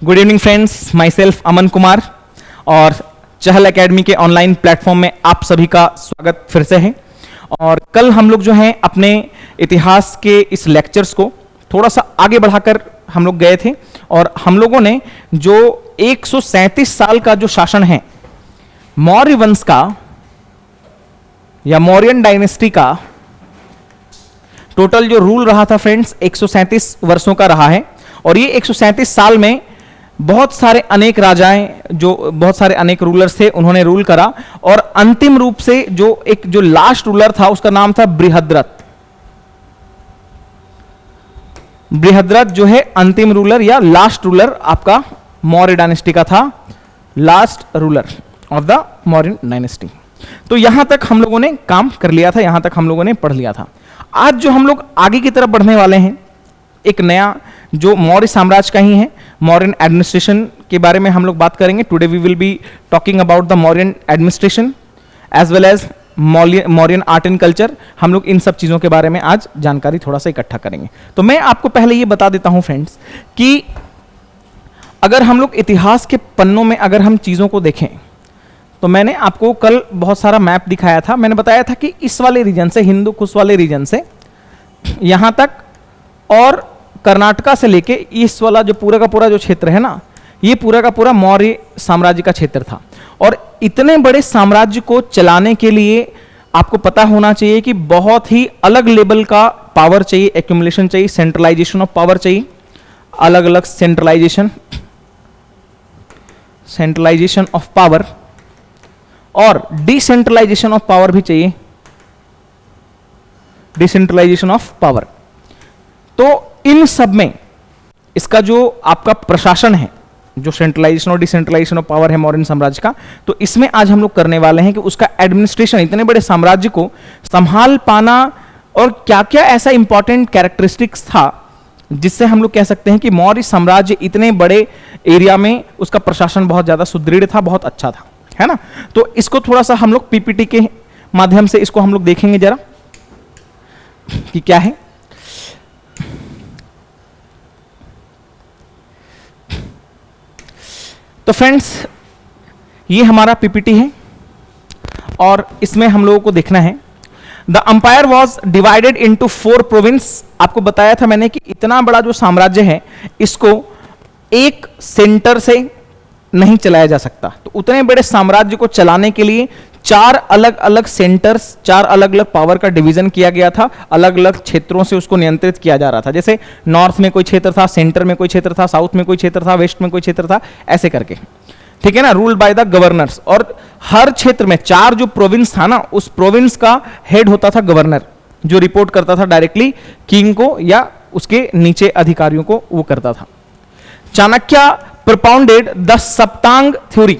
Good evening friends, myself Aman Kumar और Chahal academy के online platform में आप सभी का स्वागत फिर से है। और कल हम लोग जो हैं अपने इतिहास के इस लेक्चर्स को थोड़ा सा आगे बढ़ाकर हम लोग गए थे और हम लोगों ने जो 137 साल का जो शासन है मौर्य वंश का या मौर्यन डायनेस्टी का टोटल जो रूल रहा था फ्रेंड्स 137 वर्षों का रहा है। और ये 137 साल में बहुत सारे अनेक राजाएं जो बहुत सारे अनेक रूलर्स थे उन्होंने रूल करा और अंतिम रूप से जो लास्ट रूलर था उसका नाम था बृहद्रथ। बृहद्रथ जो है अंतिम रूलर या लास्ट रूलर आपका मौर्य डायनेस्टी का था, last ruler of the Mauryan dynasty. तो यहां तक हम लोगों ने काम कर लिया था, यहां तक हम लोगों ने पढ़ लिया था। आज जो हम लोग आगे की तरफ बढ़ने वाले हैं एक नया जो मौर्य साम्राज्य का ही है, मौर्यन एडमिनिस्ट्रेशन के बारे में हम लोग बात करेंगे। Today we will be talking about the Mauryan administration as well as Mauryan art and culture. हम लोग इन सब चीजों के बारे में आज जानकारी थोड़ा सा इकट्ठा करेंगे। तो मैं आपको पहले ये बता देता हूं फ्रेंड्स कि अगर हम लोग इतिहास के पन्नों में अगर हम चीजों को देखें तो मैंने आपको कल बहुत सारा मैप दिखाया था। मैंने बताया था कि इस वाले रीजन से, हिंदू कुश वाले रीजन से यहां तक और कर्नाटका से लेके इस वाला जो पूरा का पूरा जो क्षेत्र है ना, ये पूरा का पूरा मौर्य साम्राज्य का क्षेत्र था। और इतने बड़े साम्राज्य को चलाने के लिए आपको पता होना चाहिए कि बहुत ही अलग लेवल का पावर चाहिए, एक्यूमुलेशन चाहिए, सेंट्रलाइजेशन ऑफ पावर चाहिए, अलग अलग सेंट्रलाइजेशन ऑफ पावर और डिसेंट्रलाइजेशन ऑफ पावर भी चाहिए, डिसेंट्रलाइजेशन ऑफ पावर। तो इन सब में इसका जो आपका प्रशासन है, जो सेंट्रलाइजेशन और डिसेंट्रलाइजेशन ऑफ पावर है मौर्यन साम्राज्य का, तो इसमें आज हम लोग करने वाले हैं कि उसका एडमिनिस्ट्रेशन, इतने बड़े साम्राज्य को संभाल पाना और क्या क्या ऐसा इंपॉर्टेंट कैरेक्टरिस्टिक्स था जिससे हम लोग कह सकते हैं कि मौर्य साम्राज्य इतने बड़े एरिया में उसका प्रशासन बहुत ज्यादा सुदृढ़ था, बहुत अच्छा था, है ना। तो इसको थोड़ा सा हम लोग पीपीटी के माध्यम से इसको हम लोग देखेंगे जरा कि क्या है। तो फ्रेंड्स ये हमारा पीपीटी है और इसमें हम लोगों को देखना है the umpire was divided into 4 province. आपको बताया था मैंने कि इतना बड़ा जो साम्राज्य है इसको एक सेंटर से नहीं चलाया जा सकता। तो उतने बड़े साम्राज्य को चलाने के लिए 4 अलग अलग सेंटर्स, 4 अलग अलग पावर का डिवीजन किया गया था, अलग अलग क्षेत्रों से उसको नियंत्रित किया जा रहा था। जैसे नॉर्थ में कोई क्षेत्र था, सेंटर में कोई क्षेत्र था, साउथ में कोई क्षेत्र था, वेस्ट में कोई क्षेत्र था, ऐसे करके, ठीक है ना, रूल्ड बाय द गवर्नर्स। और हर क्षेत्र में 4 जो प्रोविंस था ना, उस प्रोविंस का हेड होता था गवर्नर, जो रिपोर्ट करता था डायरेक्टली किंग को या उसके नीचे अधिकारियों को वो करता था। Chanakya propounded the Saptang theory.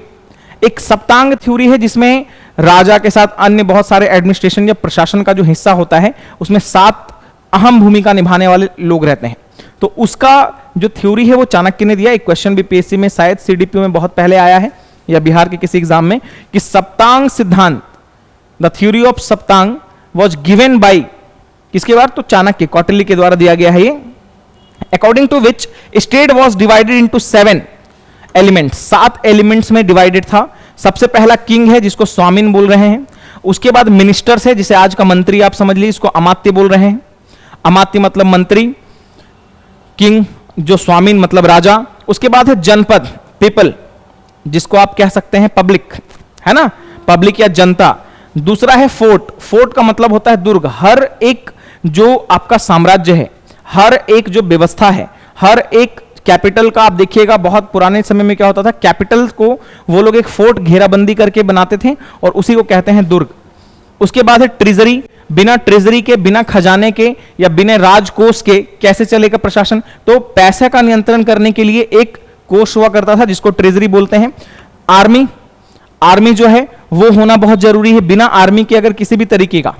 एक सप्तांग थ्योरी है जिसमें राजा के साथ अन्य बहुत सारे एडमिनिस्ट्रेशन या प्रशासन का जो हिस्सा होता है उसमें 7 अहम भूमिका निभाने वाले लोग रहते हैं। तो उसका जो थ्योरी है वो चाणक्य ने दिया। एक क्वेश्चन भी पीएससी में शायद सीडीपी में बहुत पहले आया है या बिहार के किसी एग्जाम में कि सप्तांग सिद्धांत, the theory of Saptang was given by किसके द्वारा, तो चाणक्य, कौटिल्य के द्वारा दिया गया है ये। According to which state was divided into 7 elements, 7 elements में डिवाइडेड था। सबसे पहला किंग है जिसको स्वामिन बोल रहे हैं, उसके बाद मिनिस्टर्स है जिसे आज का मंत्री आप समझ लीजिए, इसको अमात्य बोल रहे हैं। अमात्य मतलब मंत्री, किंग जो स्वामिन मतलब राजा। उसके बाद है जनपद, पीपल, जिसको आप कह सकते हैं पब्लिक, है ना, पब्लिक या जनता। दूसरा है फोर्ट, फोर्ट का मतलब होता है दुर्ग। हर एक जो आपका साम्राज्य है, हर एक जो व्यवस्था है, हर एक कैपिटल का आप देखिएगा, बहुत पुराने समय में क्या होता था, कैपिटल को वो लोग एक फोर्ट घेराबंदी करके बनाते थे और उसी को कहते हैं दुर्ग। उसके बाद है ट्रेजरी, बिना ट्रेजरी के, बिना खजाने के या बिना राजकोष के कैसे चलेगा प्रशासन, तो पैसे का नियंत्रण करने के लिए एक कोष हुआ करता था जिसको ट्रेजरी बोलते हैं। आर्मी, आर्मी जो है वो होना बहुत जरूरी है। बिना आर्मी के अगर किसी भी तरीके का,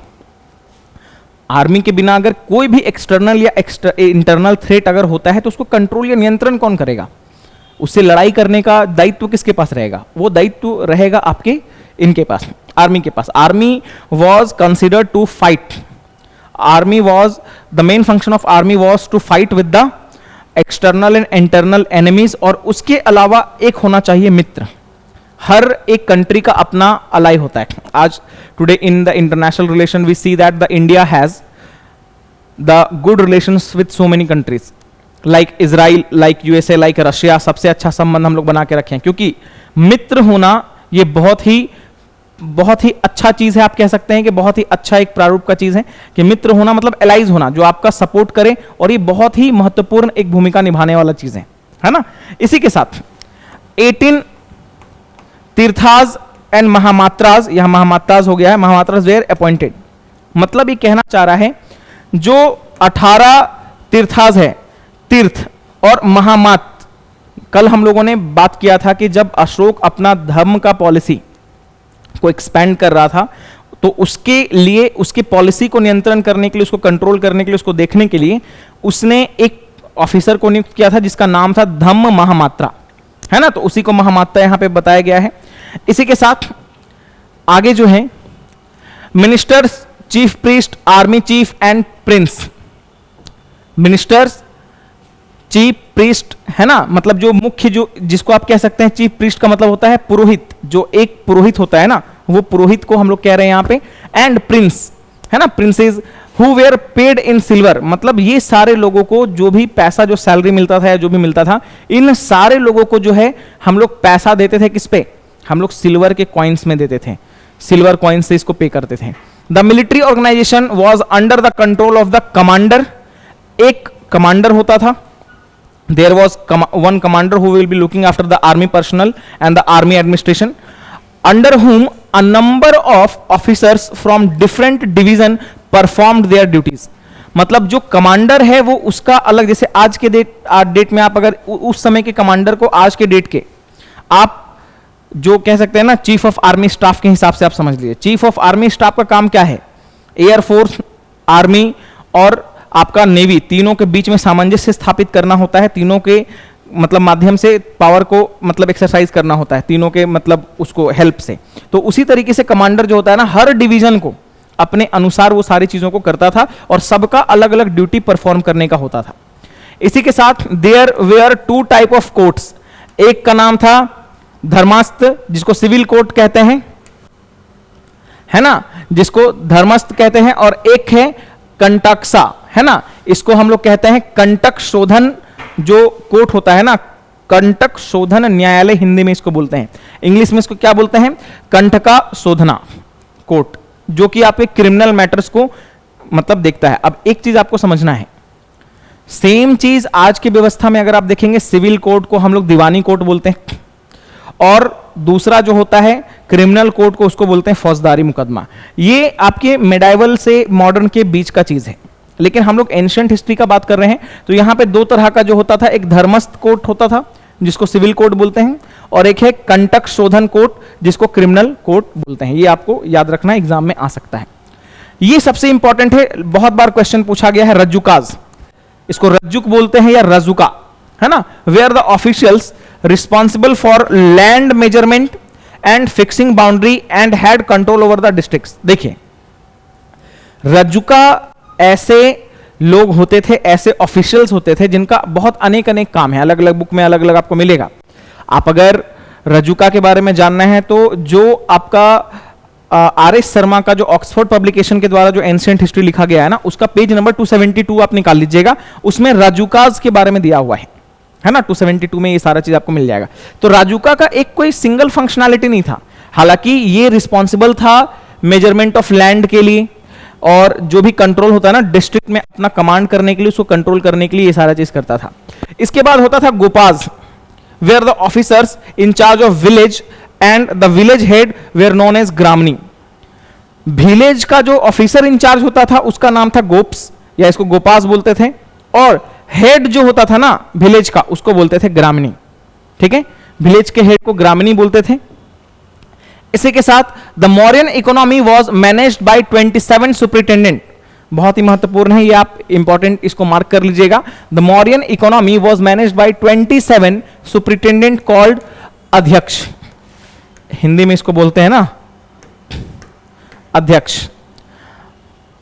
आर्मी के बिना अगर कोई भी एक्सटर्नल या इंटरनल थ्रेट अगर होता है तो उसको कंट्रोल या नियंत्रण कौन करेगा, उससे लड़ाई करने का दायित्व किसके पास रहेगा, वो दायित्व रहेगा आपके इनके पास, आर्मी के पास। Army was considered to fight, army was the main function of army was to fight with the external and internal enemies, और उसके अलावा एक होना चाहिए मित्र। हर एक कंट्री का अपना अलाई होता है। आज today in the international relation we see that the India has the good relations with so many countries like Israel, like USA, like Russia. सबसे अच्छा संबंध हम लोग बना के रखे हैं, क्योंकि मित्र होना ये बहुत ही अच्छा चीज है। आप कह सकते हैं कि बहुत ही अच्छा एक प्रारूप का चीज है कि मित्र होना मतलब एलाइज होना, जो आपका सपोर्ट करे, और ये बहुत ही महत्वपूर्ण एक भूमिका निभाने वाला चीज है ना। इसी के साथ 18 तीर्थाज एंड महामात्राज, यह महामात्राज हो गया है, महामात्राज वेयर अपॉइंटेड। मतलब ये कहना चाह रहा है जो 18 तीर्थाज है, तीर्थ और महामात, कल हम लोगों ने बात किया था कि जब अशोक अपना धर्म का पॉलिसी को एक्सपेंड कर रहा था, तो उसके लिए, उसकी पॉलिसी को नियंत्रण करने के लिए, उसको कंट्रोल करने के लिए, उसको देखने के लिए उसने एक ऑफिसर को नियुक्त किया था जिसका नाम था धम्म महामात्रा, है ना। तो उसी को महामात्रा यहां पे बताया गया है। इसी के साथ आगे जो है ministers, chief priest, army cheap and Prince. Ministers, chief priest, है ना, मतलब जो मुख्य, जो जिसको आप कह सकते हैं चीफ प्रीस्ट का मतलब होता है पुरोहित, जो एक पुरोहित होता है ना, वो पुरोहित को हम लोग कह रहे हैं यहां पे। एंड प्रिंस, है ना, princess who were paid in silver, मतलब ये सारे लोगों को जो भी पैसा, जो सैलरी मिलता था या जो भी मिलता था, इन सारे लोगों को जो है हम लोग पैसा देते थे किस पे, हम लोग सिल्वर के कॉइन्स में देते थे, सिल्वर कॉइन्स से इसको पे करते थे। The military organisation was under the control of the commander, एक कमांडर होता था। There was one commander who will be looking after the army personnel and the army administration, under whom a number of officers from different division performed their duties. मतलब जो commander है वो उसका अलग, जैसे आज के डेट में आप अगर उस समय के कमांडर को आज के डेट के आप जो कह सकते हैं ना चीफ ऑफ आर्मी स्टाफ के हिसाब से आप समझ लीजिए। चीफ ऑफ आर्मी स्टाफ का काम क्या है, एयरफोर्स, आर्मी और आपका नेवी, तीनों के बीच में सामंजस्य स्थापित करना होता है, तीनों के मतलब माध्यम से पावर को मतलब एक्सरसाइज करना होता है, तीनों के मतलब उसको हेल्प से। तो उसी तरीके से कमांडर जो होता है ना, हर डिवीजन को अपने अनुसार वो सारी चीजों को करता था और सबका अलग अलग ड्यूटी परफॉर्म करने का होता था। इसी के साथ there were 2 type of courts, एक का नाम था धर्मास्त्र, जिसको सिविल कोर्ट कहते हैं, है ना, जिसको धर्मास्त्र कहते हैं, और एक है कंटकसा, है ना, इसको हम लोग कहते हैं कंटक शोधन, जो कोर्ट होता है ना, कंटक शोधन न्यायालय हिंदी में इसको बोलते हैं, इंग्लिश में इसको क्या बोलते हैं, कंटका शोधना कोर्ट, जो कि आपके क्रिमिनल मैटर्स को मतलब देखता है। अब एक चीज आपको समझना है, सेम चीज आज की व्यवस्था में अगर आप देखेंगे, सिविल कोर्ट को हम लोग दीवानी कोर्ट बोलते हैं, और दूसरा जो होता है क्रिमिनल कोर्ट को उसको बोलते हैं फौजदारी मुकदमा। ये आपके मेडाइवल से मॉडर्न के बीच का चीज है, लेकिन हम लोग एंशिएंट हिस्ट्री का बात कर रहे हैं। तो यहां पे 2 तरह का जो होता था, एक धर्मस्थ कोर्ट होता था जिसको सिविल कोर्ट बोलते हैं, और एक है कंटक शोधन कोर्ट जिसको क्रिमिनल कोर्ट बोलते हैं। ये आपको याद रखना, एग्जाम में आ सकता है। ये सबसे इंपॉर्टेंट है, बहुत बार क्वेश्चन पूछा गया है, रज्जुकाज, इसको रज्जुक बोलते हैं या रजुका, है ना, were the officials responsible for land measurement and fixing boundary and had control over the districts. देखिए, रज्जुका ऐसे लोग होते थे, ऐसे ऑफिशियल्स होते थे जिनका बहुत अनेक अनेक काम है, अलग अलग बुक में अलग अलग आपको मिलेगा। आप अगर रज्जुका के बारे में जानना है तो जो आपका आर.एस. शर्मा का जो ऑक्सफोर्ड पब्लिकेशन के द्वारा जो एंशिएंट हिस्ट्री लिखा गया है ना, उसका पेज नंबर 272 आप निकाल लीजिएगा, उसमें राजुकाज के बारे में दिया हुआ है ना, 272 में ये सारा चीज आपको मिल जाएगा। तो राजुका का एक कोई सिंगल फंक्शनैलिटी नहीं था, हालांकि ये रिस्पॉन्सिबल था मेजरमेंट ऑफ लैंड के लिए, और जो भी कंट्रोल होता है ना डिस्ट्रिक्ट में अपना कमांड करने के लिए, उसको कंट्रोल करने के लिए ये सारा चीज करता था। इसके बाद होता था Gopas, where the officers in charge of village and the village head were known as Gramani. Village का जो ऑफिसर इंचार्ज होता था उसका नाम था गोप्स, या इसको गोपास बोलते थे, और हेड जो होता था ना विलेज का उसको बोलते थे ग्रामनी। ठीक है, विलेज के हेड को ग्रामनी बोलते थे। इसी के साथ the Mauryan economy was managed by 27 superintendent, बहुत ही महत्वपूर्ण है ये, आप इंपॉर्टेंट इसको मार्क कर लीजिएगा। The Mauryan economy was managed by 27 superintendent called अध्यक्ष, हिंदी में इसको बोलते हैं ना अध्यक्ष।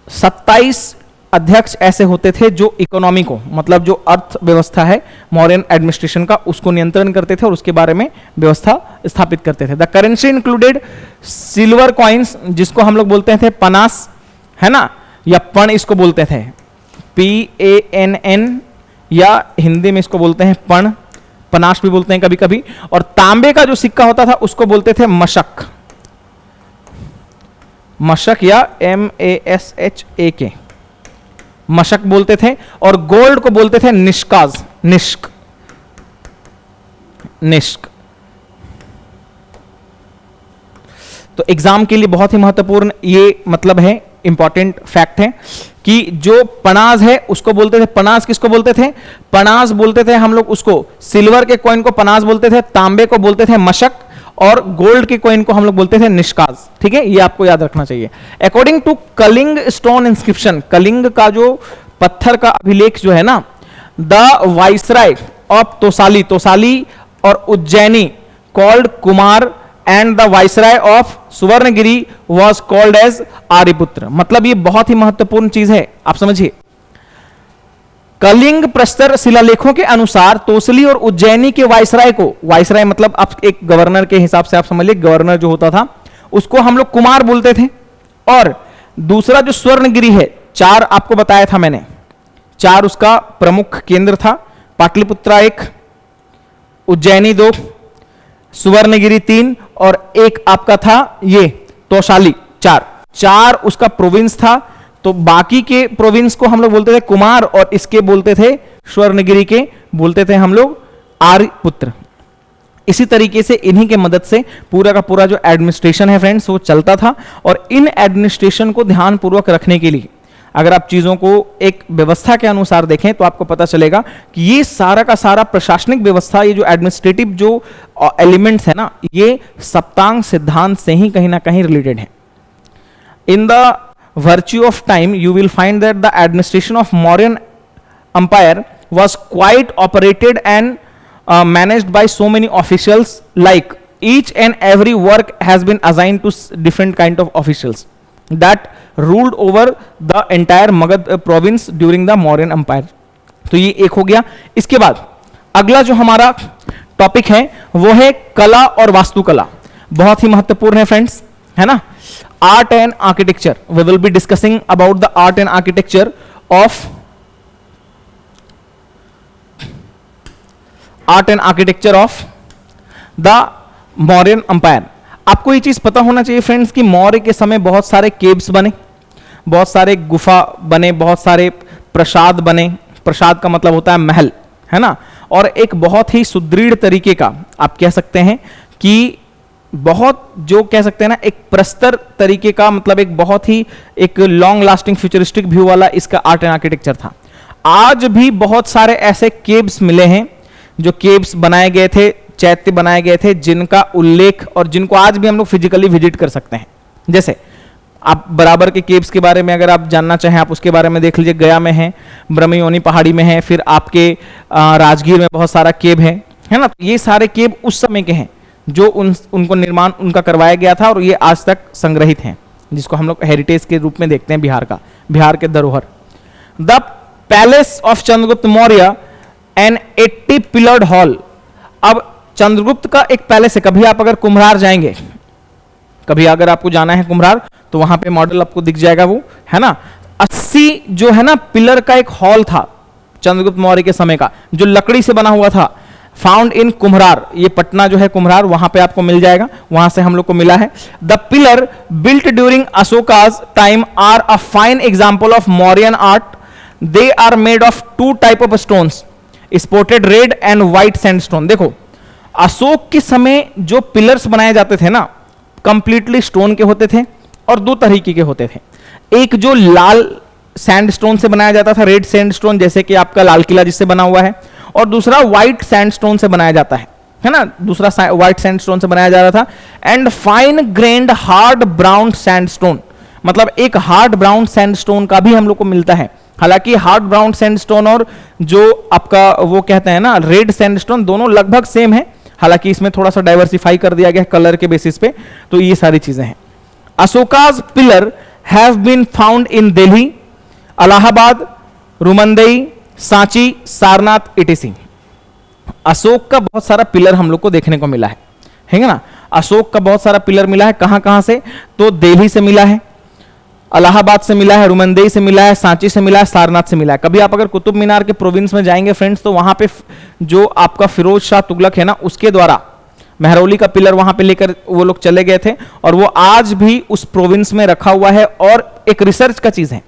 27 अध्यक्ष ऐसे होते थे जो इकोनॉमी को, मतलब जो अर्थव्यवस्था है मौर्यन एडमिनिस्ट्रेशन का, उसको नियंत्रण करते थे और उसके बारे में व्यवस्था स्थापित करते थे। The currency included silver coins, जिसको हम लोग बोलते थे पनास, है ना, या पण इसको बोलते थे, PANN, या हिंदी में इसको बोलते हैं पण, पनाश भी बोलते हैं कभी कभी। और तांबे का जो सिक्का होता था उसको बोलते थे मशक, मशक या MASHAK, मशक बोलते थे। और गोल्ड को बोलते थे निष्काज, निष्क, निष्क। तो एग्जाम के लिए बहुत ही महत्वपूर्ण ये मतलब है, इंपॉर्टेंट फैक्ट है कि जो पनाज है उसको बोलते थे, पनाज किसको बोलते थे, पनाज बोलते थे हम लोग उसको, सिल्वर के कॉइन को पनाज बोलते थे, तांबे को बोलते थे मशक, और गोल्ड के कॉइन को हम लोग बोलते थे निष्काज। ठीक है, ये आपको याद रखना चाहिए। According to Kalinga stone inscription, Kalinga का जो पत्थर का अभिलेख जो है ना, the viceroy of Tosali, Tosali और Ujjaini called Kumar and the viceroy of Suvarnagiri was called as Aryaputra. मतलब ये बहुत ही महत्वपूर्ण चीज है, आप समझिए। कलिंग प्रस्तर शिलालेखों के अनुसार तोसली और उज्जैनी के वाइसराय को, वाइसराय मतलब आप एक गवर्नर के हिसाब से आप समझ लीजिए, गवर्नर जो होता था उसको हम लोग कुमार बोलते थे। और दूसरा जो स्वर्णगिरी है, चार आपको बताया था मैंने, चार उसका प्रमुख केंद्र था, पाटलिपुत्रा 1, उज्जैनी 2, सुवर्णगिरी 3, और एक आपका था ये तोशाली 4, चार उसका प्रोविंस था। तो बाकी के प्रोविंस को हम लोग बोलते थे कुमार, और इसके बोलते थे स्वर्णगिरी के बोलते थे हम लोग आर्यपुत्र। इसी तरीके से इन्हीं के मदद से पूरा का पूरा जो एडमिनिस्ट्रेशन है फ्रेंड्स वो चलता था। और इन एडमिनिस्ट्रेशन को ध्यानपूर्वक रखने के लिए अगर आप चीजों को एक व्यवस्था के अनुसार देखें तो आपको पता चलेगा कि ये सारा का सारा प्रशासनिक व्यवस्था, ये जो एडमिनिस्ट्रेटिव जो एलिमेंट्स है ना, ये सप्तांग सिद्धांत से ही कहीं ना कहीं रिलेटेड है। In the virtue of time you will find that the administration of Mauryan empire was quite operated and managed by so many officials, like each and every work has been assigned to different kind of officials that ruled over the entire Magad province during the Mauryan empire। तो ये एक हो गया। इसके बाद अगला जो हमारा टॉपिक है वो है कला और वास्तुकला, बहुत ही महत्वपूर्ण है फ्रेंड्स, है ना। Art and architecture, we will be discussing about the art and architecture of the Mauryan empire। आपको ये चीज पता होना चाहिए फ्रेंड्स कि मौर्य के समय बहुत सारे केव्स बने, बहुत सारे गुफा बने, बहुत सारे प्रसाद बने, प्रसाद का मतलब होता है महल, है ना। और एक बहुत ही सुदृढ़ तरीके का आप कह सकते हैं कि बहुत जो कह सकते हैं ना एक प्रस्तर तरीके का, मतलब एक बहुत ही एक लॉन्ग लास्टिंग फ्यूचरिस्टिक व्यू वाला इसका आर्ट एंड आर्किटेक्चर था। आज भी बहुत सारे ऐसे केव्स मिले हैं जो केव्स बनाए गए थे, चैत्य बनाए गए थे, जिनका उल्लेख और जिनको आज भी हम लोग फिजिकली विजिट कर सकते हैं। जैसे आप बराबर के केव्स के बारे में अगर आप जानना चाहें आप उसके बारे में देख लीजिए, गया में है, ब्रह्मयोनी पहाड़ी में है, फिर आपके राजगीर में बहुत सारा केव है ना। ये सारे केव उस समय के हैं जो उनको निर्माण उनका करवाया गया था और ये आज तक संग्रहित हैं, जिसको हम लोग हेरिटेज के रूप में देखते हैं बिहार के धरोहर। The palace of Chandragupta Maurya an 80 pillared hall. अब चंद्रगुप्त का एक पैलेस है, कभी आप अगर कुम्हरार जाएंगे, कभी अगर आपको जाना है कुम्हरार तो वहां पे मॉडल आपको दिख जाएगा वो, है ना। 80 जो है ना पिलर का एक हॉल था चंद्रगुप्त मौर्य के समय का, जो लकड़ी से बना हुआ था, फाउंड इन कुम्हरार। ये पटना जो है कुम्हरार, वहां पे आपको मिल जाएगा, वहां से हम लोग को मिला है। The pillar built during Ashoka's time are a fine example of Mauryan art. They are made of 2 type of stones, spotted red and white sandstone. देखो अशोक के समय जो पिलर्स बनाए जाते थे ना, कंप्लीटली स्टोन के होते थे और 2 तरीके के होते थे। एक जो लाल सैंडस्टोन से बनाया जाता था, रेड सैंडस्टोन, जैसे कि आपका लाल किला जिससे बना हुआ है, और दूसरा व्हाइट सैंडस्टोन से बनाया जाता है ना, दूसरा व्हाइट सैंडस्टोन से बनाया जा रहा था। And fine grand hard brown sandstone, मतलब एक हार्ड ब्राउन सैंडस्टोन का भी हम लोग को मिलता है। हालांकि हार्ड ब्राउन सैंडस्टोन और जो आपका वो कहते हैं ना रेड सैंडस्टोन, दोनों लगभग सेम है, हालांकि इसमें थोड़ा सा डाइवर्सिफाई कर दिया गया कलर के बेसिस पे। तो ये सारी चीजें हैं। Ashoka's pillar have been found in Delhi, Allahabad, Rummindei, Sanchi, Sarnath, et cetera. Ashok का बहुत सारा पिलर हम लोग को देखने को मिला है ना। अशोक का बहुत सारा पिलर मिला है, कहां कहां से, तो दिल्ली से मिला है, इलाहाबाद से मिला है, रुमंदई से मिला है, सांची से मिला है, सारनाथ से मिला है। कभी आप अगर कुतुब मीनार के प्रोविंस में जाएंगे फ्रेंड्स, तो वहां पे जो आपका फिरोज शाह तुगलक है ना, उसके द्वारा मेहरौली का पिलर वहां पे लेकर वो लोग चले गए थे, और वो आज भी उस प्रोविंस में रखा हुआ है। और एक रिसर्च का चीज है,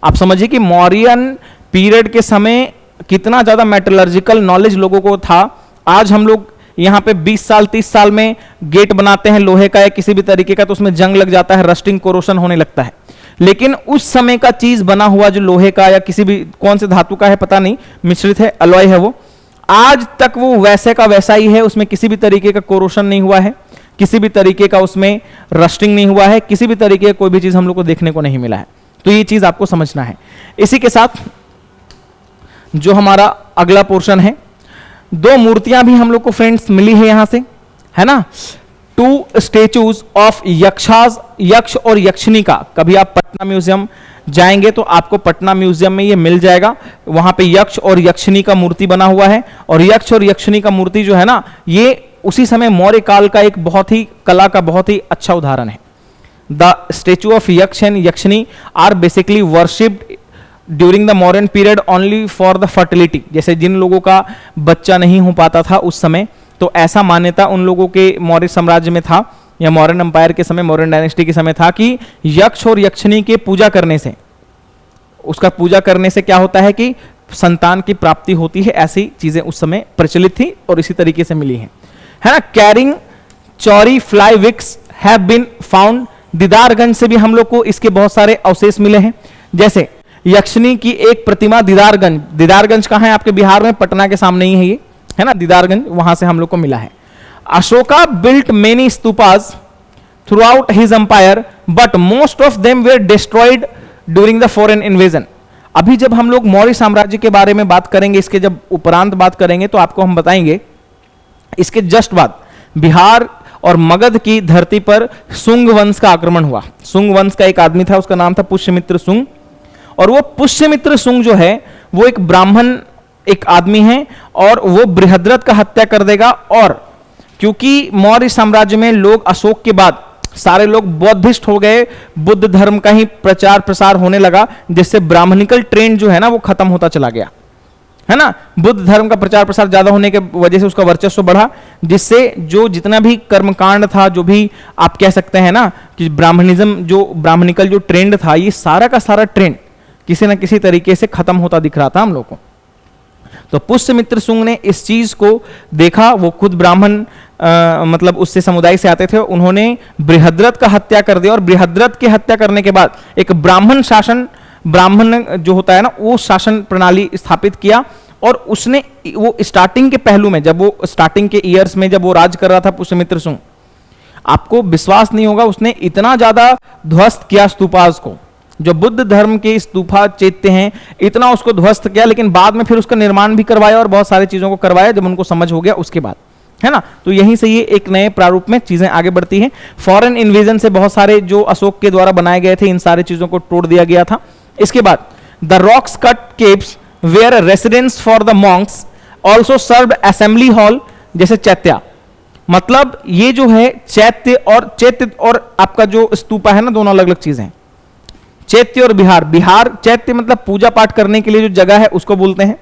आप समझिए कि मौर्यन पीरियड के समय कितना ज्यादा मेटलर्जिकल नॉलेज लोगों को था। आज हम लोग यहाँ पे 20 साल 30 साल में गेट बनाते हैं लोहे का या किसी भी तरीके का, तो उसमें जंग लग जाता है, रस्टिंग कोरोशन होने लगता है। लेकिन उस समय का चीज बना हुआ जो लोहे का या किसी भी कौन से धातु का है पता नहीं, मिश्रित है, अलॉय है, वो आज तक वो वैसे का वैसा ही है। उसमें किसी भी तरीके का कोरोशन नहीं हुआ है, किसी भी तरीके का उसमें रस्टिंग नहीं हुआ है, किसी भी तरीके का कोई भी चीज हम लोग को देखने को नहीं मिला है। तो ये चीज आपको समझना है। इसी के साथ जो हमारा अगला पोर्शन है, दो मूर्तियां भी हम लोग को फ्रेंड्स मिली है यहां से, है ना। 2 स्टेचूज ऑफ यक्षास, यक्ष और यक्षिणी का। कभी आप पटना म्यूजियम जाएंगे तो आपको पटना म्यूजियम में ये मिल जाएगा। वहां पे यक्ष और यक्षिणी का मूर्ति बना हुआ है, और यक्ष और यक्षिणी का मूर्ति जो है ना, ये उसी समय मौर्य काल का एक बहुत ही कला का बहुत ही अच्छा उदाहरण है। The statue of Yaksha and Yakshini are basically worshipped during the modern period only for the fertility. जैसे जिन लोगों का बच्चा नहीं हो पाता था उस समय, तो ऐसा मान्यता उन लोगों के मौर्य साम्राज्य में था, या मॉडर्न एम्पायर के समय, मॉडर्न डायनेस्टी के समय था, कि यक्ष और यक्षिणी के पूजा करने से, उसका पूजा करने से क्या होता है कि संतान की प्राप्ति होती है। ऐसी चीजें उस समय प्रचलित थी और इसी तरीके से मिली है ना। Carrying chauri fly whisks have been found. Didarganj से भी हम लोग को इसके बहुत सारे अवशेष मिले हैं। जैसे यक्षिणी की एक प्रतिमा दीदारगंज, दीदारगंज कहां है आपके बिहार में, पटना के सामने ही है ये, है ना, दीदारगंज, वहां से हम लोग को मिला है। Ashoka built many stupas throughout his empire, but most of them were destroyed during the foreign invasion. अभी जब हम लोग मौर्य साम्राज्य के बारे में बात करेंगे, इसके जब उपरांत बात करेंगे, तो आपको हम बताएंगे इसके जस्ट बाद बिहार और मगध की धरती पर सुंग वंश का आक्रमण हुआ। सुंग वंश का एक आदमी था, उसका नाम था पुष्यमित्र सुंग, और वो पुष्यमित्र सुंग जो है वो एक ब्राह्मण एक आदमी है, और वो बृहद्रथ का हत्या कर देगा। और क्योंकि मौर्य साम्राज्य में लोग अशोक के बाद सारे लोग बौद्धिस्ट हो गए, बुद्ध धर्म का ही प्रचार प्रसार होने लगा, जिससे ब्राह्मणिकल ट्रेंड जो है ना वो खत्म होता चला गया, है ना। बुद्ध धर्म का प्रचार प्रसार ज्यादा होने के वजह से उसका वर्चस्व बढ़ा, जिससे जो जितना भी कर्मकांड था, जो भी आप कह सकते हैं ना कि ब्राह्मणिज्म, जो ब्राह्मणिकल जो ट्रेंड था, ये सारा का सारा ट्रेंड किसी ना किसी तरीके से खत्म होता दिख रहा था हम लोग को। तो पुष्यमित्र सुंग ने इस चीज को देखा, वो खुद ब्राह्मण मतलब उससे समुदाय से आते थे, उन्होंने बृहद्रथ का हत्या कर दिया, और बृहद्रथ की हत्या करने के बाद एक ब्राह्मण शासन, ब्राह्मण जो होता है ना, वो शासन प्रणाली स्थापित किया। और उसने वो स्टार्टिंग के पहलू में, जब वो स्टार्टिंग के ईयर्स में जब वो राज कर रहा था पुष्यमित्र सुंग, आपको विश्वास नहीं होगा, उसने इतना ज्यादा ध्वस्त किया स्तूपास को, जो बुद्ध धर्म के स्तूपा चैत्य हैं, इतना उसको ध्वस्त किया। लेकिन बाद में फिर उसका निर्माण भी करवाया और बहुत सारी चीजों को करवाया, जब उनको समझ हो गया उसके बाद, है ना। तो यहीं से ये एक नए प्रारूप में चीजें आगे बढ़ती हैं। फॉरेन इन्वेजन से बहुत सारे जो अशोक के द्वारा बनाए गए थे, इन सारी चीजों को तोड़ दिया गया था। इसके बाद the rocks cut caves were residence for the monks also served assembly hall, जैसे चैत्या, मतलब ये जो है चैत्य और आपका जो स्तूपा है ना, दोनों अलग अलग चीजें हैं। चैत्य और बिहार, बिहार चैत्य मतलब पूजा पाठ करने के लिए जो जगह है उसको बोलते हैं।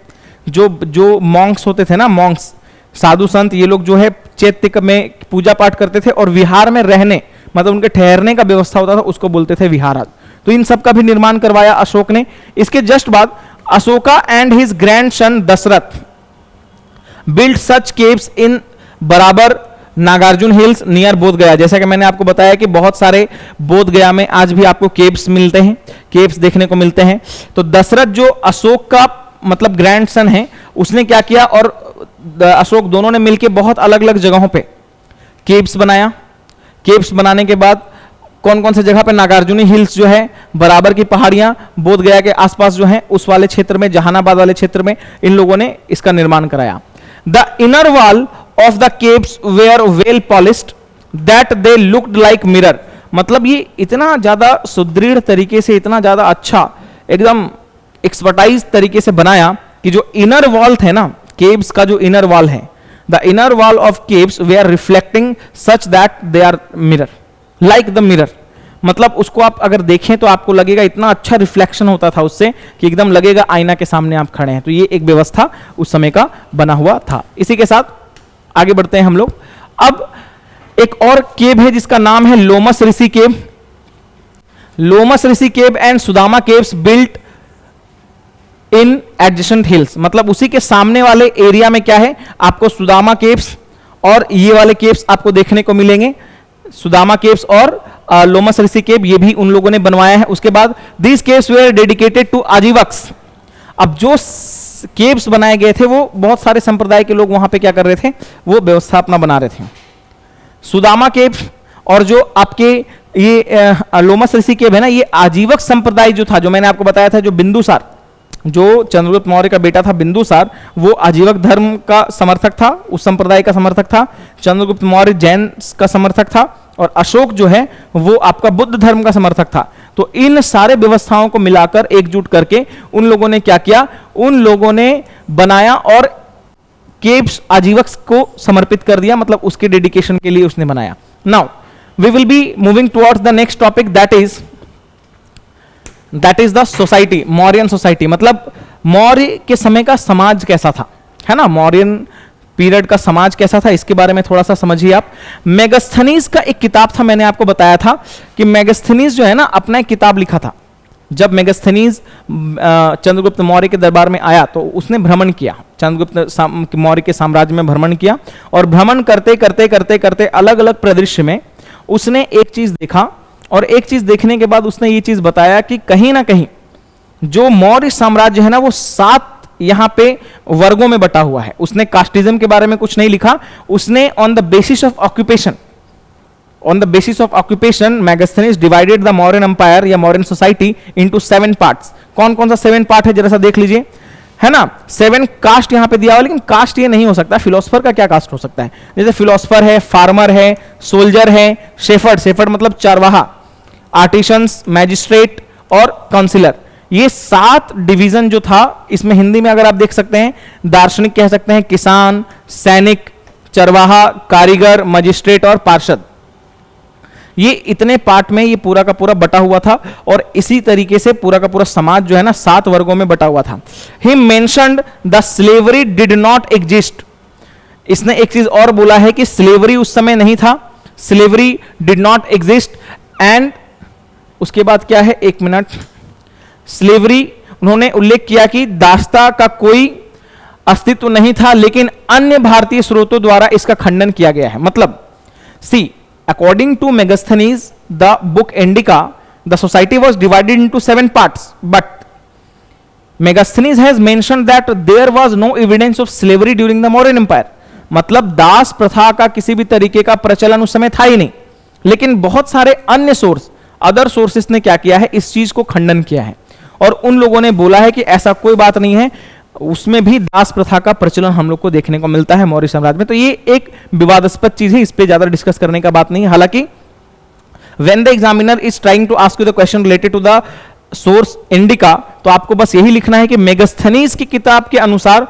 जो मॉन्क्स होते थे ना, मॉन्क्स साधु संत, ये लोग जो है चैत्य में पूजा पाठ करते थे, और विहार में रहने मतलब उनके ठहरने का व्यवस्था होता था, उसको बोलते थे विहार। तो इन सब का भी निर्माण करवाया अशोक ने। इसके जस्ट बाद Ashoka and his grandson Dasharatha build such caves in Barabar Nagarjuna hills near बोध गया। जैसा कि मैंने आपको बताया कि बहुत सारे बोध गया में आज भी आपको केव्स मिलते हैं, केव्स देखने को मिलते हैं। तो दशरथ जो अशोक का मतलब ग्रैंडसन है, उसने क्या किया, और अशोक दोनों ने मिलकर बहुत अलग अलग जगहों पे केव्स बनाया। केव्स बनाने के बाद कौन कौन से जगह पे, नागार्जुनी हिल्स जो है, बराबर की पहाड़ियां, बोध गया के आसपास जो है, उस वाले क्षेत्र में, जहानाबाद वाले क्षेत्र में इन लोगों ने इसका निर्माण कराया। The inner wall of the caves were well polished that they looked like mirror, मतलब ये इतना ज्यादा सुदृढ़ तरीके से, इतना ज्यादा अच्छा एकदम एक्सपर्टाइज तरीके से बनाया कि जो इनर वॉल थे ना केव्स का, जो इनर वॉल है, the inner wall of caves they are reflecting such that they are mirror, like the mirror. मतलब उसको आप अगर देखें तो आपको लगेगा इतना अच्छा रिफ्लेक्शन होता था उससे कि एकदम लगेगा आईना के सामने आप खड़े हैं। तो ये एक व्यवस्था उस समय का बना हुआ था। इसी के साथ आगे बढ़ते हैं हम लोग। अब एक और केव है जिसका नाम है Lomas Rishi cave. Lomas Rishi cave and Sudama caves built in adjacent hills, मतलब उसी के सामने वाले एरिया में क्या है, आपको सुदामा केव्स और ये वाले केव्स आपको देखने को मिलेंगे। सुदामा केव्स और लोमस ऋषि केव ये भी उन लोगों ने बनवाया है। उसके बाद these caves were dedicated to Ajivikas. अब जो केव्स बनाए गए थे वो बहुत सारे संप्रदाय के लोग वहां पे क्या कर रहे थे, वो व्यवस्था अपना बना रहे थे। सुदामा केव और जो आपके ये लोमस ऋषि केव है ना, ये आजीवक संप्रदाय जो था, जो मैंने आपको बताया था, जो बिंदुसार, जो चंद्रगुप्त मौर्य का बेटा था बिंदुसार, वो आजीवक धर्म का समर्थक था, उस संप्रदाय का समर्थक था। चंद्रगुप्त मौर्य जैन का समर्थक था और अशोक जो है वो आपका बुद्ध धर्म का समर्थक था। तो इन सारे व्यवस्थाओं को मिलाकर एकजुट करके उन लोगों ने क्या किया, उन लोगों ने बनाया और केव्स आजीवक को समर्पित कर दिया, मतलब उसके डेडिकेशन के लिए उसने बनाया। Now we will be moving towards the next topic, that is the society, Mauryan society. मतलब मौर्य के समय का समाज कैसा था, है ना, मौर्यन पीरियड का समाज कैसा था, इसके बारे में थोड़ा सा समझिए आप। मेगास्थनीज का एक किताब था, मैंने आपको बताया था कि मेगास्थनीज जो है ना अपना एक किताब लिखा था। जब मेगास्थनीज चंद्रगुप्त मौर्य के दरबार में आया तो उसने भ्रमण किया, चंद्रगुप्त मौर्य के साम्राज्य में भ्रमण किया, और भ्रमण करते करते करते करते अलग अलग परिदृश्य में उसने एक चीज देखा, और एक चीज देखने के बाद उसने ये चीज बताया कि कहीं ना कहीं जो मौर्य साम्राज्य है ना वो 7 यहां पे वर्गों में बटा हुआ है। उसने कास्टिज्म के बारे में कुछ नहीं लिखा, उसने on the basis of occupation Megasthenes divided the Mauryan empire या मौर्यन सोसाइटी इनटू 7 पार्ट्स। कौन कौन सा 7 पार्ट है जरा सा देख लीजिए, है ना। 7 कास्ट यहां पे दिया हुआ, लेकिन कास्ट ये नहीं हो सकता, फिलोसफर का क्या कास्ट हो सकता है, जैसे फिलोसफर है, फार्मर है, सोल्जर है, शेफर्ड मतलब चारवाहा, आर्टिशंस, मैजिस्ट्रेट और काउंसिलर। ये 7 डिवीजन जो था, इसमें हिंदी में अगर आप देख सकते हैं दार्शनिक कह सकते हैं, किसान, सैनिक, चरवाहा, कारीगर, मजिस्ट्रेट और पार्षद। ये इतने पार्ट में ये पूरा का पूरा बटा हुआ था, और इसी तरीके से पूरा का पूरा समाज जो है ना 7 वर्गों में बटा हुआ था। He mentioned the slavery did not exist. इसने एक चीज और बोला है कि स्लेवरी उस समय नहीं था, slavery did not exist. And उसके बाद क्या है, एक मिनट, स्लेवरी उन्होंने उल्लेख किया कि दास्ता का कोई अस्तित्व नहीं था, लेकिन अन्य भारतीय स्रोतों द्वारा इसका खंडन किया गया है। मतलब see according to Megasthenes the book Indica the society was divided into 7 parts, but Megasthenes has mentioned that there was no evidence of slavery during the Mauryan empire. मतलब दास प्रथा का किसी भी तरीके का प्रचलन उस समय था ही नहीं, लेकिन बहुत सारे अन्य सोर्स, अदर सोर्सेस ने क्या किया है, इस चीज को खंडन किया है, और उन लोगों ने बोला है कि ऐसा कोई बात नहीं है, उसमें भी दास प्रथा का प्रचलन हम लोग को देखने को मिलता है मौर्य साम्राज्य में। तो ये एक विवादास्पद चीज है, इस पे ज्यादा डिस्कस करने का बात नहीं है। हालांकि when the examiner is trying to ask you the question related to the source Indica, तो आपको बस यही लिखना है कि मेगास्थनीज की किताब के अनुसार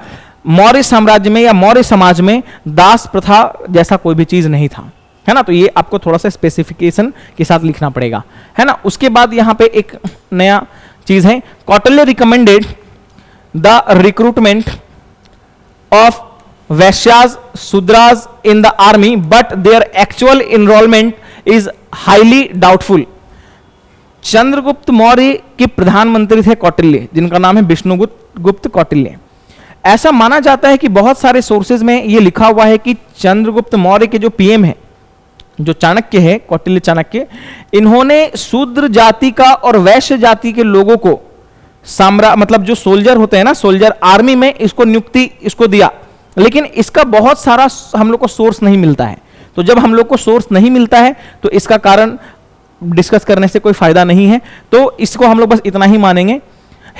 मौर्य साम्राज्य में या मौर्य समाज में दास प्रथा जैसा कोई भी चीज नहीं था, है ना। तो ये आपको थोड़ा सा स्पेसिफिकेशन के साथ लिखना पड़ेगा, है ना। उसके बाद यहां पे एक नया चीज है, Kautilya recommended the recruitment of Vaishyas Shudras in the army, but their actual enrolment is highly doubtful. Chandragupta Maurya के प्रधानमंत्री थे कौटिल्य, जिनका नाम है विष्णुगुप्त कौटिल्य। ऐसा माना जाता है कि बहुत सारे सोर्सेज में यह लिखा हुआ है कि चंद्रगुप्त मौर्य के जो पीएम है, जो चाणक्य है, कौटिल्य चाणक्य, इन्होंने शूद्र जाति का और वैश्य जाति के लोगों को मतलब जो सोल्जर होते हैं ना, सोल्जर आर्मी में इसको नियुक्ति इसको दिया, लेकिन इसका बहुत सारा हम लोग को सोर्स नहीं मिलता है। तो जब हम लोग को सोर्स नहीं मिलता है तो इसका कारण डिस्कस करने से कोई फायदा नहीं है, तो इसको हम लोग बस इतना ही मानेंगे।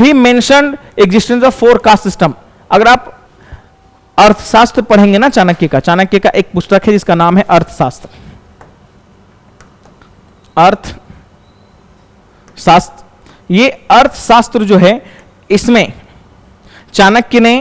He mentioned existence of 4 caste system. अगर आप अर्थशास्त्र पढ़ेंगे ना चाणक्य का एक पुस्तक है जिसका नाम है अर्थशास्त्र। अर्थशास्त्र, ये अर्थशास्त्र जो है इसमें चाणक्य ने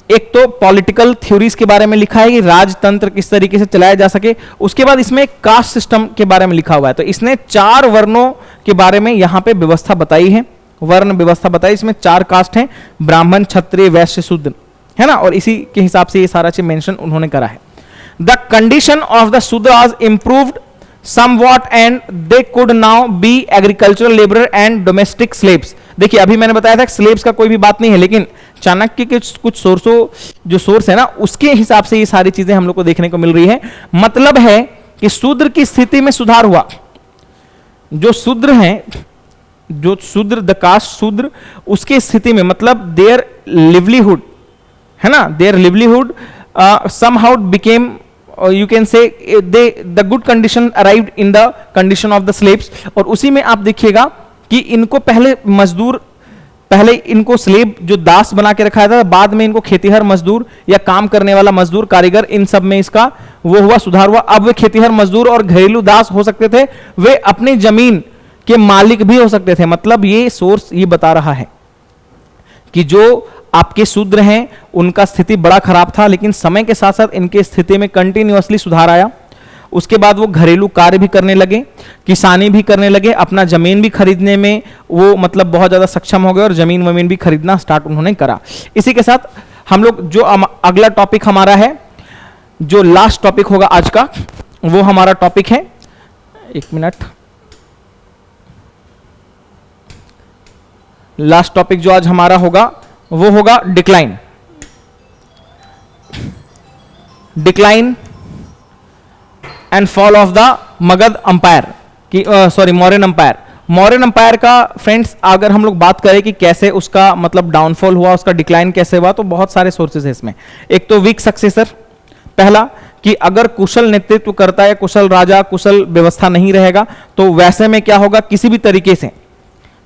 एक तो पॉलिटिकल थ्योरीज के बारे में लिखा है कि राजतंत्र किस तरीके से चलाया जा सके, उसके बाद इसमें कास्ट सिस्टम के बारे में लिखा हुआ है। तो इसने 4 वर्णों के बारे में यहां पे व्यवस्था बताई है, वर्ण व्यवस्था बताई। इसमें 4 कास्ट हैं, ब्राह्मण, क्षत्रिय, वैश्य, शूद्र, है ना, और इसी के हिसाब से ये सारा चीज मेंशन उन्होंने करा है। The condition of the Shudras improved somewhat and they could now be agricultural laborer and domestic slaves। देखिए अभी मैंने बताया था स्लेव्स का कोई भी बात नहीं है, लेकिन चाणक्य के कुछ सोर्सों जो सोर्स है ना उसके हिसाब से ये सारी चीजें हम लोग को देखने को मिल रही है। मतलब है कि शूद्र की स्थिति में सुधार हुआ। जो शूद्र हैं, जो शूद्र द कास्ट शूद्र, उसके स्थिति में मतलब देयर लिवलीहुड, है ना, their livelihood somehow became you can say the good condition arrived in the condition of the slaves। और उसी में आप देखिएगा कि इनको पहले इनको स्लेव जो दास बना के रखा था, बाद में इनको खेतीहर मजदूर या काम करने वाला मजदूर, कारीगर, इन सब में इसका वो हुआ, सुधार हुआ। अब वे खेतीहर मजदूर और घरेलू दास हो सकते थे, वे अपनी जमीन के मालिक भी हो सकते थे। मतलब ये सोर्स ये बता रहा है कि जो आपके शूद्र हैं उनका स्थिति बड़ा खराब था, लेकिन समय के साथ साथ इनके स्थिति में कंटिन्यूअसली सुधार आया। उसके बाद वो घरेलू कार्य भी करने लगे, किसानी भी करने लगे, अपना जमीन भी खरीदने में वो मतलब बहुत ज्यादा सक्षम हो गए और जमीन वमीन भी खरीदना स्टार्ट उन्होंने करा। इसी के साथ हम लोग जो अगला टॉपिक हमारा है, जो लास्ट टॉपिक होगा आज का, वो हमारा टॉपिक है, एक मिनट, लास्ट टॉपिक जो आज हमारा होगा वो होगा decline. Decline and fall of the Magadh empire की, sorry, Mauryan empire. Mauryan empire का फ्रेंड्स अगर हम लोग बात करें कि कैसे उसका मतलब डाउनफॉल हुआ, उसका डिक्लाइन कैसे हुआ, तो बहुत सारे सोर्सेज है इसमें। एक तो वीक सक्सेसर, पहला कि अगर कुशल नेतृत्व करता है, कुशल राजा, कुशल व्यवस्था नहीं रहेगा, तो वैसे में क्या होगा, किसी भी तरीके से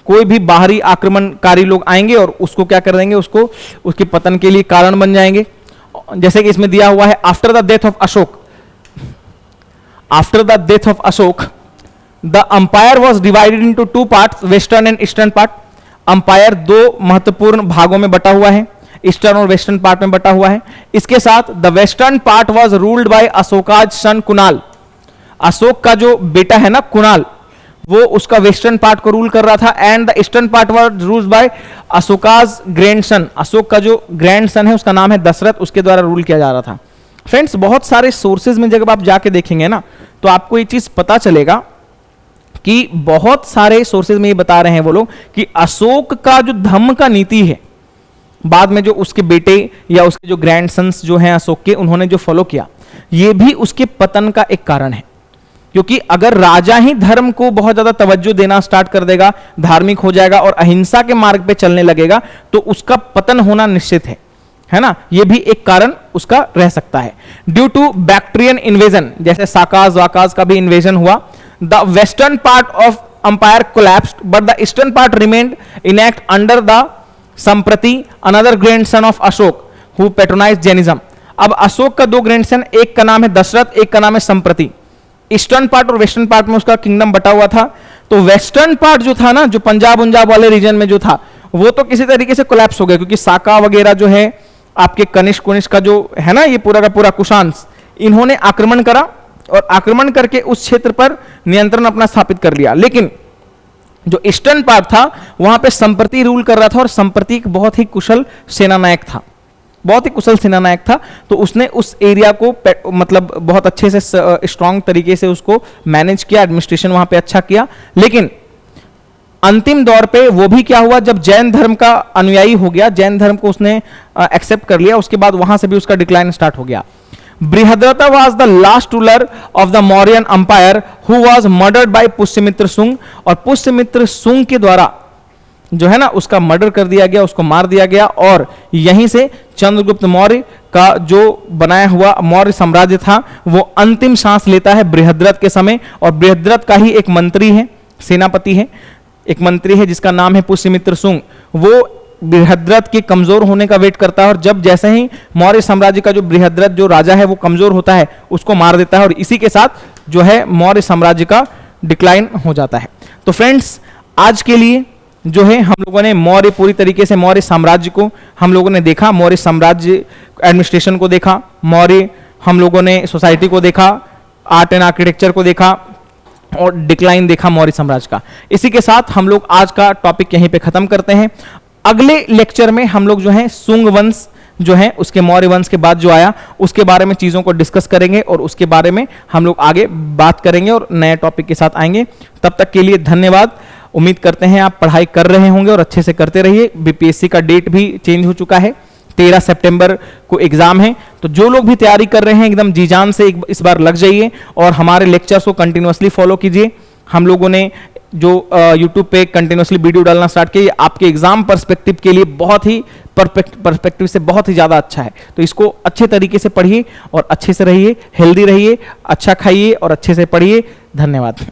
कोई भी बाहरी आक्रमणकारी लोग आएंगे और उसको क्या कर देंगे, उसको उसके पतन के लिए कारण बन जाएंगे। जैसे कि इसमें दिया हुआ है, after the death of Ashok, after the death of Ashok the umpire was divided into 2 parts, western and eastern part. Umpire 2 महत्वपूर्ण भागों में बटा हुआ है, ईस्टर्न और वेस्टर्न पार्ट में बटा हुआ है। इसके साथ the western part was ruled by Ashoka's son Kunal. Ashok का जो बेटा है ना कुणाल, वो उसका वेस्टर्न पार्ट को रूल कर रहा था। And the eastern part was ruled by Ashoka's grandson. Ashok का जो ग्रैंडसन है उसका नाम है दशरथ, उसके द्वारा रूल किया जा रहा था। फ्रेंड्स बहुत सारे सोर्सेज में जब आप जाके देखेंगे ना, तो आपको ये चीज पता चलेगा कि बहुत सारे सोर्सेज में ये बता रहे हैं वो लोग कि अशोक का जो धम्म का नीति है, बाद में जो उसके बेटे या उसके जो ग्रैंडसन्स जो हैं अशोक के, उन्होंने जो फॉलो किया, ये भी उसके पतन का एक कारण है। क्योंकि अगर राजा ही धर्म को बहुत ज्यादा तवज्जो देना स्टार्ट कर देगा, धार्मिक हो जाएगा और अहिंसा के मार्ग पे चलने लगेगा, तो उसका पतन होना निश्चित है ना, ये भी एक कारण उसका रह सकता है। ड्यू टू बैक्ट्रियन इन्वेजन, जैसे साकाज वाकाज का भी इन्वेजन हुआ, the western part of empire collapsed but the eastern part remained intact under the Samprati, another grandson of Ashok who patronized Jainism. अब अशोक का 2 ग्रैंडसन, एक का नाम है दशरथ, एक का नाम है संप्रति। ईस्टर्न पार्ट और वेस्टर्न पार्ट में उसका किंगडम बटा हुआ था। तो वेस्टर्न पार्ट जो था ना, जो पंजाब उंजाब वाले रीजन में जो था, वो तो किसी तरीके से कोलैप्स हो गया, क्योंकि साका वगैरह जो है आपके कनिष्क का जो है ना, ये पूरा का पूरा कुशांस, इन्होंने आक्रमण करा और आक्रमण करके उस क्षेत्र पर नियंत्रण अपना स्थापित कर लिया। लेकिन जो ईस्टर्न पार्ट था वहां पे संप्रति रूल कर रहा था, और संप्रति एक बहुत ही कुशल सेनानायक था, बहुत ही कुशल सेनानायक था। तो उसने उस एरिया को मतलब बहुत अच्छे से स्ट्रांग तरीके से उसको मैनेज किया, एडमिनिस्ट्रेशन वहां पे अच्छा किया। लेकिन अंतिम दौर पे वो भी क्या हुआ, जब जैन धर्म का अनुयायी हो गया, जैन धर्म को उसने एक्सेप्ट कर लिया, उसके बाद वहां से भी उसका डिक्लाइन स्टार्ट हो गया। Brihadratha was the last ruler of the Mauryan umpire who was murdered by Pushyamitra सुंग, और पुष्यमित्र सुंग के द्वारा जो है ना उसका मर्डर कर दिया गया, उसको मार दिया गया। और यहीं से चंद्रगुप्त मौर्य का जो बनाया हुआ मौर्य साम्राज्य था वो अंतिम सांस लेता है बृहद्रथ के समय। और बृहद्रथ का ही एक मंत्री है, सेनापति है, एक मंत्री है जिसका नाम है पुष्यमित्र सुंग। वो बृहद्रथ के कमजोर होने का वेट करता है, और जब जैसे ही मौर्य साम्राज्य का जो बृहद्रथ जो राजा है वो कमजोर होता है, उसको मार देता है, और इसी के साथ जो है मौर्य साम्राज्य का डिक्लाइन हो जाता है। तो फ्रेंड्स आज के लिए जो है हम लोगों ने मौर्य, पूरी तरीके से मौर्य साम्राज्य को हम लोगों ने देखा, मौर्य साम्राज्य एडमिनिस्ट्रेशन को देखा, मौर्य हम लोगों ने सोसाइटी को देखा, आर्ट एंड आर्किटेक्चर को देखा और डिक्लाइन देखा मौर्य साम्राज्य का। इसी के साथ हम लोग आज का टॉपिक यहीं पे खत्म करते हैं। अगले लेक्चर में हम लोग जो है सुंग वंश जो है उसके मौर्य वंश के बाद जो आया उसके बारे में चीजों को डिस्कस करेंगे और उसके बारे में हम लोग आगे बात करेंगे और नए टॉपिक के साथ आएंगे। तब तक के लिए धन्यवाद। उम्मीद करते हैं आप पढ़ाई कर रहे होंगे और अच्छे से करते रहिए। बीपीएससी का डेट भी चेंज हो चुका है, 13 सितंबर को एग्जाम है, तो जो लोग भी तैयारी कर रहे हैं एकदम जी जान से इस बार लग जाइए और हमारे लेक्चर्स को कंटिन्यूअसली फॉलो कीजिए। हम लोगों ने जो YouTube पे कंटिन्यूअसली वीडियो डालना स्टार्ट किया, आपके एग्जाम पर्सपेक्टिव के लिए बहुत ही पर्सपेक्टिव से बहुत ही ज़्यादा अच्छा है। तो इसको अच्छे तरीके से पढ़िए और अच्छे से रहिए, हेल्दी रहिए, अच्छा खाइए और अच्छे से पढ़िए। धन्यवाद।